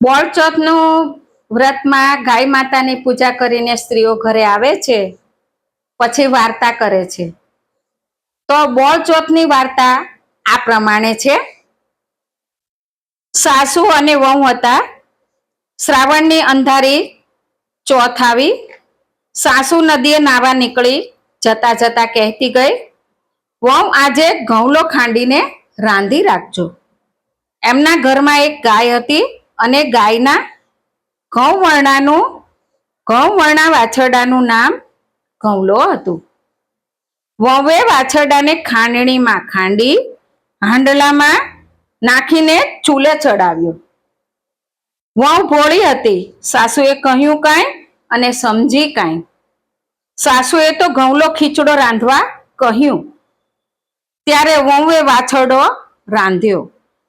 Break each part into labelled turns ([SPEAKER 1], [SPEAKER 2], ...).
[SPEAKER 1] બોળચોથનું વ્રતમાં ગાય માતાની પૂજા કરીને સ્ત્રીઓ ઘરે આવે છે, પછી વાર્તા કરે છે. તો બોળચોથની વાર્તા આ પ્રમાણે છે. સાસુ અને વહુ હતા. શ્રાવણની અંધારી ચોથ આવી. સાસુ નદીએ નાવા નીકળી. જતા જતા કહેતી ગઈ, વહુ આજે ઘઉંલો ખાંડીને રાંધી રાખજો. એમના ઘરમાં એક ગાય હતી અને ગાયના ઘઉંવર્ણા વાછરડાનું નામ ઘઉંલો હતું. વહુએ વાછરડાને ખાંડણીમાં ખાંડી હાંડલામાં નાખીને ચૂલે ચડાવ્યો. વહુ ભોળી હતી. સાસુએ કહ્યું કાંઈ અને સમજી કાંઈ. સાસુએ તો ઘઉંલો ખીચડો રાંધવા કહ્યું. ત્યારે વહુએ વાછરડો રાંધ્યો.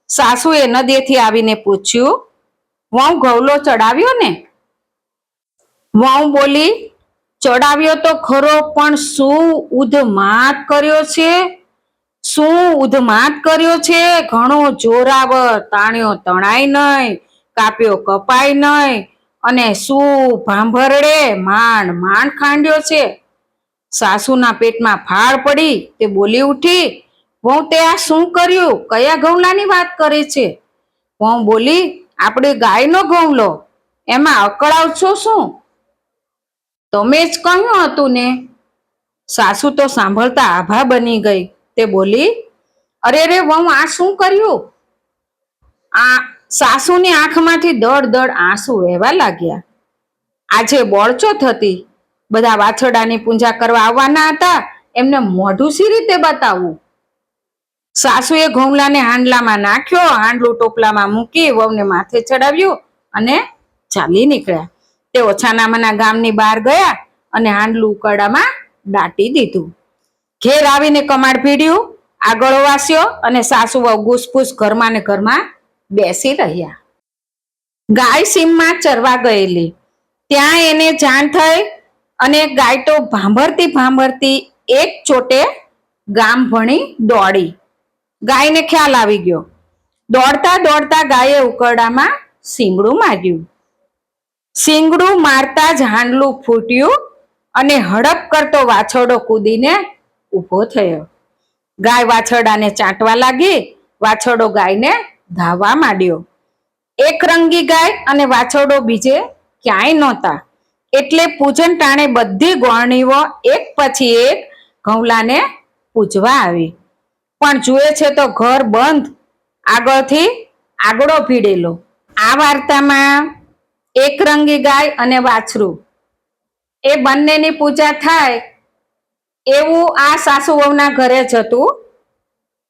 [SPEAKER 1] સાસુએ નદીએથી આવીને પૂછ્યું, વહુ ઘઉંલો ચડાવ્યો ને? વહુ બોલી, ચડાવ્યો તો ખરો, પણ શું ઉધમાત કર્યો છે? ઘણો જોરાવર, તાણ્યો તણાય નહીં, કાપ્યો કપાય નહીં, અને શું ભાંભરડે માંડ ખાંડ્યો છે. સાસુના પેટમાં ફાળ પડી. તે બોલી ઉઠી, વહુ તે આ શું કર્યું? કયા ઘઉંલાની વાત કરે છે? વહુ બોલી, આપણે ગાયનો ઘઉંલો, એમાં અકળાવ છો શું? તમે જ કહ્યું હતું ને. સાસુ તો સાંભળતા આભા બની ગઈ. તે બોલી, અરે રે વહુ, આ શું કર્યું? આ સાસુની આંખમાંથી દળ આંસુ વહેવા લાગ્યા. આજે બોળચોથ હતી. બધા વાછરડાની પૂજા કરવા આવવાના હતા. એમને મોઢું સી રીતે બતાવવું? સાસુએ ઘઉંલાને હાંડલામાં નાખ્યો. હાંડલું ટોપલામાં મૂકી વહુને માથે ચડાવ્યું અને ચાલી નીકળ્યા. તેઓ છાનામાના ગામની બહાર ગયા અને હાંડલું ઉકરડામાં દાટી દીધું. ઘેર આવીને કમાડ ભીડ્યું, આગળ વાસ્યો અને સાસુ વહુ ઘૂસપૂસ ઘરમાં ને ઘરમાં બેસી રહ્યા. ગાય સીમમાં ચરવા ગયેલી. ત્યાં એને જાણ થઈ અને ગાય તો ભાંભરતી એક ચોટે ગામ ભણી દોડી. ગાયને ખ્યાલ આવી ગયો. દોડતા ગાયે ઉકરડામાં શીંગડું માર્યું. શીંગડું મારતા જ હાંડલું ફૂટ્યું અને હડપ કરતો વાછરડો કૂદીને ઊભો થયો. ગાય વાછરડાને ચાટવા લાગી. વાછરડો ગાયને ધાવવા માંડ્યો. એક રંગી ગાય અને વાછરડો બીજે ક્યાંય નહોતા. એટલે પૂજન ટાણે બધી ગોળણીઓ એક પછી એક ઘઉંલાને પૂજવા આવી. પણ જુએ છે તો ઘર બંધ, આગળથી આગળો ભીડેલો. આ વાર્તામાં એક રંગી ગાય અને વાછરું એ બંનેની પૂજા થાય એવું આ સાસુ વહુના ઘરે જ હતું.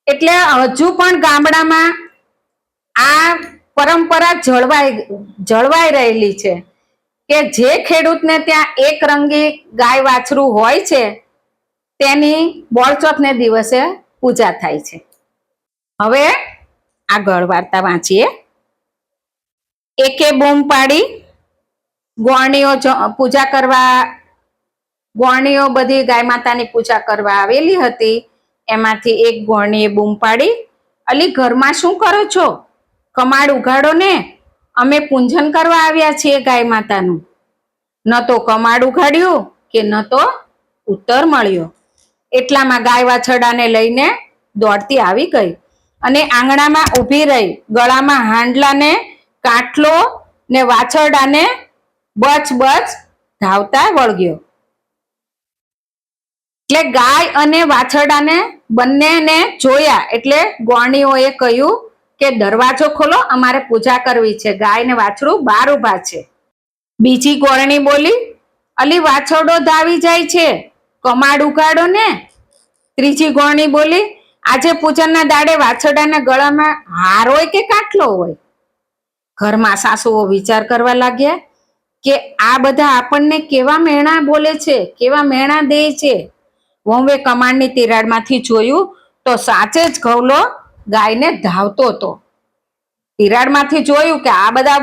[SPEAKER 1] એટલે હજુ પણ ગામડામાં આ પરંપરા જળવાઈ રહેલી છે કે જે ખેડૂતને ત્યાં એક રંગી ગાય વાછરું હોય છે તેની બોળચોથને દિવસે પૂજા થાય છે. હવે આગળ વાર્તા વાંચીએ. એકે બૂમ પાડી. ગોળણીઓ બધી ગાય માતાની પૂજા કરવા આવેલી હતી. એમાંથી એક ગોળણીએ બૂમ પાડી, અલી ઘરમાં શું કરો છો? કમાડ ઉઘાડો ને, અમે પૂજન કરવા આવ્યા છીએ ગાય માતાનું. ન તો કમાડ ઉઘાડ્યું કે ન તો ઉત્તર મળ્યો. એટલામાં ગાય વાછરડાને લઈને દોડતી આવી ગઈ અને આંગણામાં ઊભી રહી. ગળામાં હાંડલાને કાટલો ને વાછરડાને બચ ધાવતા વળગ્યો. એટલે ગાય અને વાછરડાને બંનેને જોયા એટલે ગોળણીઓએ કહ્યું કે દરવાજો ખોલો, અમારે પૂજા કરવી છે. ગાય ને વાછરું બહાર ઊભા છે. બીજી ગોળણી બોલી, અલી વાછરડો ધાવી જાય છે, કમાડ ઉગાડો ને. ત્રીજી ગોળણી બોલી, આજે પૂજનના દાડે વાછરડાના ગળામાં હાર હોય કે કાટલો હોય? ઘરમાં સાસુઓ વિચાર કરવા લાગ્યા કે આ બધા આપણને કેવા મેણા બોલે છે, કેવા મેણા દે છે. વહુએ કમાડની તિરાડમાંથી જોયું તો સાચે જ ઘઉંલો ગાયને ધાવતો હતો. તિરાડમાંથી જોયું કે આ બધા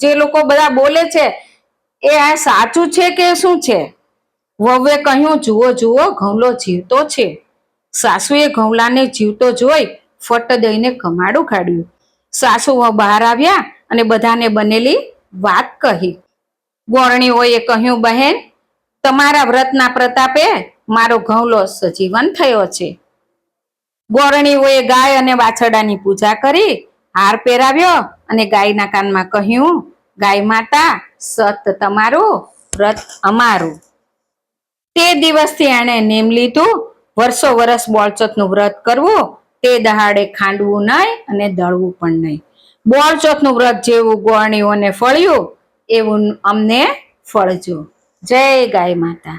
[SPEAKER 1] જે લોકો બધા બોલે છે એ આ સાચું છે કે શું છે? વહુએ કહ્યું, જુઓ ઘઉંલો જીવતો છે. સાસુએ ઘઉંલાને જીવતો જોઈ ફટ દઈને કમાડ ઉઘાડ્યું. સાસુ બહાર આવ્યા અને બધાને બનેલી વાત કહી. ગોરણીઓએ કહ્યું, બહેન, તમારા વ્રતના પ્રતાપે મારો ઘઉલો સજીવન થયો છે. ગોરણીઓએ ગાય અને વાછરડાની પૂજા કરી, હાર પહેરાવ્યો અને ગાયના કાનમાં કહ્યું, ગાય માતા, સત તમારું, વ્રત અમારું. તે દિવસથી એણે નેમ લીધું, વર્ષો વર્ષ બોળચોથનું વ્રત કરવું, તે દહાડે ખાંડવું નહીં અને દળવું પણ નહીં. બોળચોથનું વ્રત જેવું ગોરણીઓને ફળ્યું એવું અમને ફળજો. જય ગાય માતા.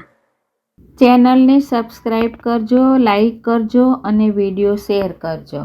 [SPEAKER 1] ચેનલને સબસ્ક્રાઈબ કરજો, લાઈક કરજો અને વિડીયો શેર કરજો.